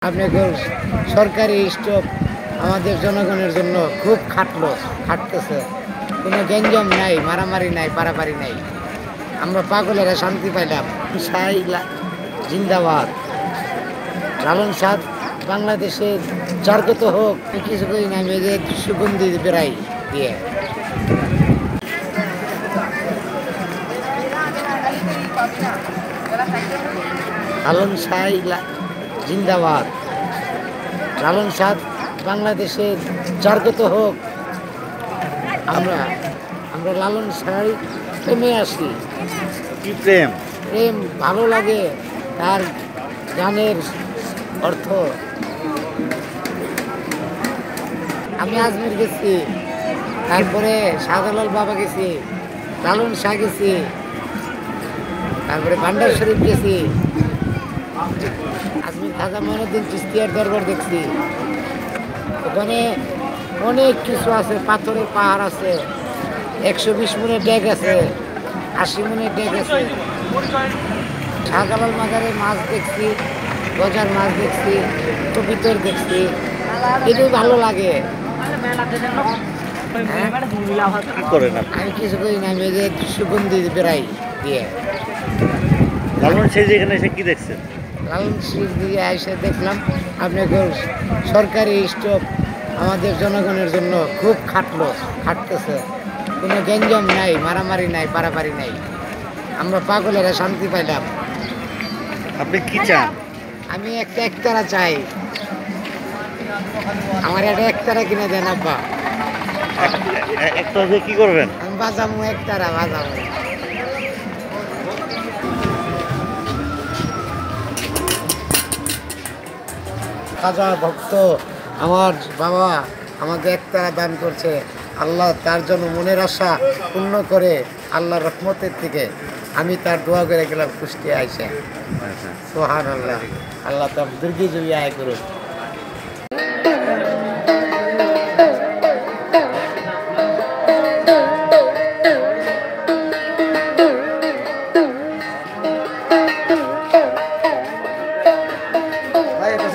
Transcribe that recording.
আপনাকে সরকারি স্টপ আমাদের জনগণের জন্য খুব খাটতেছে। কোনো গ্যাঞ্জাম নাই, মারামারি নাই, পারাপারি নাই। আমরা পাগলেরা শান্তি পাইলাম। জিন্দাবাদ। লালন সাদ বাংলাদেশের জার্গত হোক। কিছু করি না, আমি যে সুগন্ধি বেড়াই দিয়ে লালন জিন্দাবাদ। লালন সাদ বাংলাদেশের জার্গত হোক। আমরা আমরা লালন সাই প্রেমে আসি। কি প্রেম? প্রেম ভালো লাগে তার গানের অর্থ। আমি আজমির গেছি, তারপরে শাহজালাল বাবা গেছি, লালন শাহ গেছি, তারপরে ভান্ডার শরীফ গেছি, আজমির খাজা মঈনুদ্দিন চিশতিয়ার দরবার দেখছি। ওখানে অনেক কিছু আছে, পাথরের পাহাড় আছে, 120 মনের ড্যাগ আছে, 80 মনের ড্যাগ আছে। শাহজালাল মাজারে মাছ দেখছি, গজার মাছ দেখছি, কবিতর দেখছি। এটাই ভালো লাগে। কি করেন আপনি? আমি কিছু করি না, আমি যে সুগন্ধি বেড়াই দিয়ে লালন সেই যেখানে এসে কি দেখছেন? লালন শরীফ দিয়ে এসে দেখলাম আপনাকে সরকারি স্টপ আমাদের জনগণের জন্য খুব খাটতেছে। কোনো গ্যাঞ্জাম নাই, মারামারি নাই, পারাপারি নাই। আমরা পাগলেরা শান্তি পাইলাম। আপনি কি চান? আমি একটা একতারা চাই। আমার একটা একতারা কিনে দেন আব্বা। একটা যে কি করবেন? আমি বাজামু, একতারা বাজামু। খাজা ভক্ত আমার বাবা আমাকে একতারা দান করছে। আল্লাহ তার জন্য মনের আশা পূর্ণ করে আল্লাহর রহমতের থেকে আমি তার দোয়া করে গেলাম কুষ্টিয়া আইসা। সুবহানাল্লাহ। আল্লাহ তার দীর্ঘজীবী আয় করুন। ভাই এটা